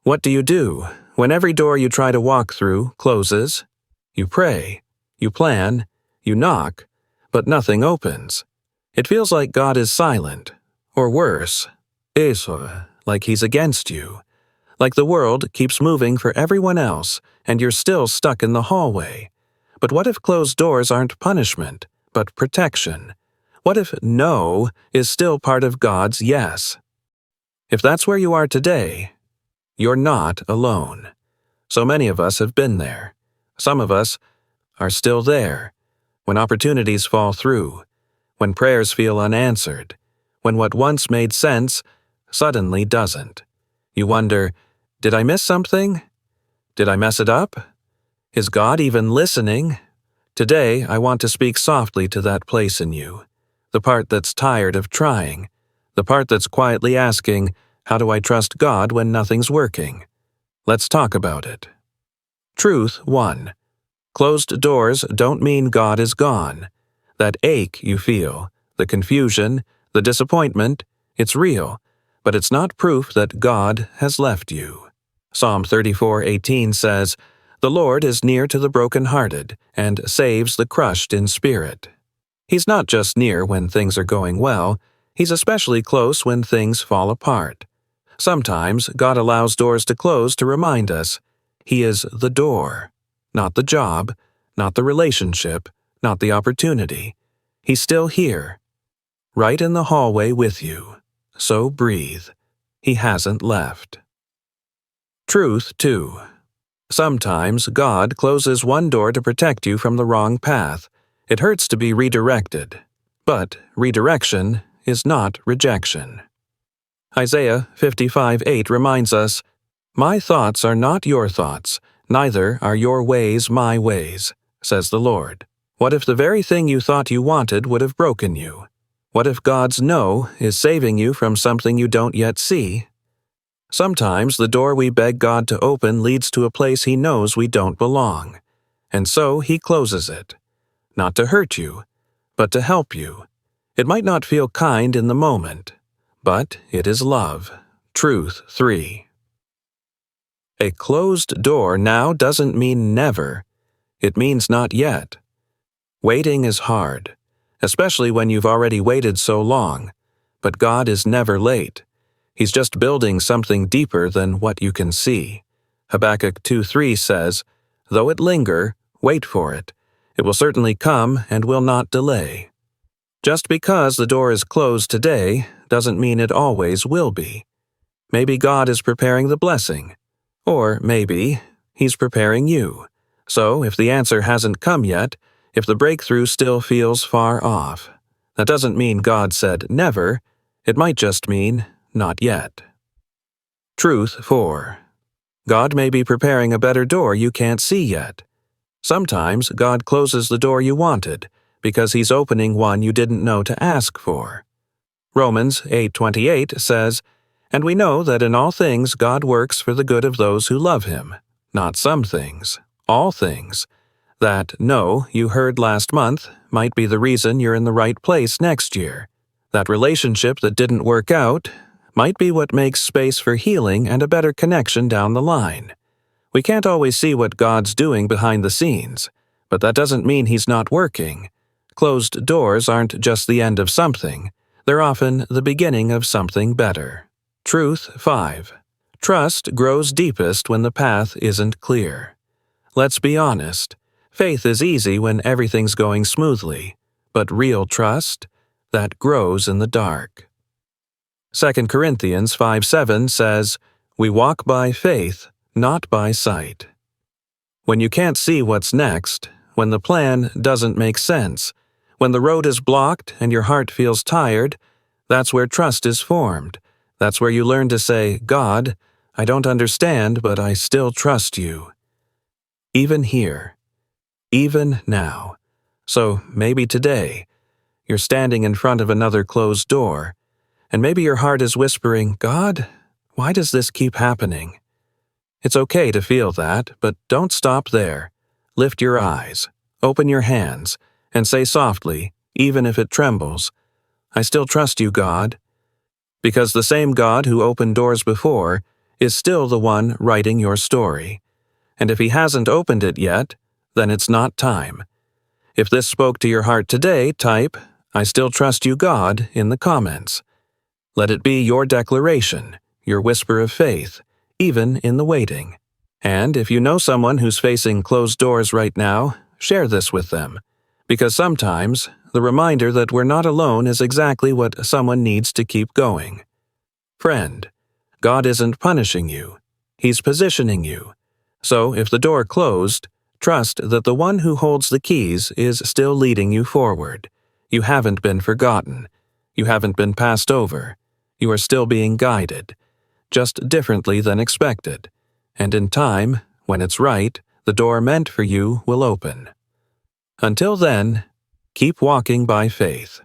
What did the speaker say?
What do you do when every door you try to walk through closes? You pray, you plan, you knock, but nothing opens. It feels like God is silent, or worse, like He's against you. Like the world keeps moving for everyone else, and you're still stuck in the hallway. But what if closed doors aren't punishment, but protection? What if no is still part of God's yes? If that's where you are today, you're not alone. So many of us have been there. Some of us are still there. When opportunities fall through, when prayers feel unanswered, when what once made sense suddenly doesn't. You wonder, did I miss something? Did I mess it up? Is God even listening? Today, I want to speak softly to that place in you, the part that's tired of trying, the part that's quietly asking, how do I trust God when nothing's working? Let's talk about it. Truth 1. Closed doors don't mean God is gone. That ache you feel, the confusion, the disappointment, it's real, but it's not proof that God has left you. Psalm 34:18 says, "The Lord is near to the brokenhearted and saves the crushed in spirit." He's not just near when things are going well, He's especially close when things fall apart. Sometimes God allows doors to close to remind us He is the door, not the job, not the relationship, not the opportunity. He's still here, right in the hallway with you. So breathe. He hasn't left. Truth 2. Sometimes God closes one door to protect you from the wrong path. It hurts to be redirected. But redirection is not rejection. Isaiah 55:8 reminds us, "My thoughts are not your thoughts, neither are your ways my ways, says the Lord." What if the very thing you thought you wanted would have broken you? What if God's no is saving you from something you don't yet see? Sometimes the door we beg God to open leads to a place He knows we don't belong, and so He closes it. Not to hurt you, but to help you. It might not feel kind in the moment, but it is love. Truth 3. A closed door now doesn't mean never. It means not yet. Waiting is hard, especially when you've already waited so long, but God is never late. He's just building something deeper than what you can see. Habakkuk 2:3 says, "Though it linger, wait for it. It will certainly come and will not delay." Just because the door is closed today doesn't mean it always will be. Maybe God is preparing the blessing, or maybe He's preparing you. So if the answer hasn't come yet, if the breakthrough still feels far off, that doesn't mean God said never. It might just mean not yet. Truth 4. God may be preparing a better door you can't see yet. Sometimes God closes the door you wanted because He's opening one you didn't know to ask for. Romans 8:28 says, "And we know that in all things God works for the good of those who love Him, not some things, all things." That no you heard last month might be the reason you're in the right place next year. That relationship that didn't work out might be what makes space for healing and a better connection down the line. We can't always see what God's doing behind the scenes, but that doesn't mean He's not working. Closed doors aren't just the end of something. They're often the beginning of something better. Truth 5. Trust grows deepest when the path isn't clear. Let's be honest. Faith is easy when everything's going smoothly, but real trust, that grows in the dark. 2 Corinthians 5:7 says, "We walk by faith, not by sight." When you can't see what's next, when the plan doesn't make sense, when the road is blocked and your heart feels tired, that's where trust is formed. That's where you learn to say, "God, I don't understand, but I still trust you." Even here, even now. So maybe today, you're standing in front of another closed door, and maybe your heart is whispering, "God, why does this keep happening?" It's okay to feel that, but don't stop there. Lift your eyes, open your hands, and say softly, even if it trembles, "I still trust you, God." Because the same God who opened doors before is still the one writing your story. And if He hasn't opened it yet, then it's not time. If this spoke to your heart today, type, "I still trust you, God," in the comments. Let it be your declaration, your whisper of faith, even in the waiting. And if you know someone who's facing closed doors right now, share this with them. Because sometimes, the reminder that we're not alone is exactly what someone needs to keep going. Friend, God isn't punishing you. He's positioning you. So if the door closed, trust that the one who holds the keys is still leading you forward. You haven't been forgotten. You haven't been passed over. You are still being guided, just differently than expected. And in time, when it's right, the door meant for you will open. Until then, keep walking by faith.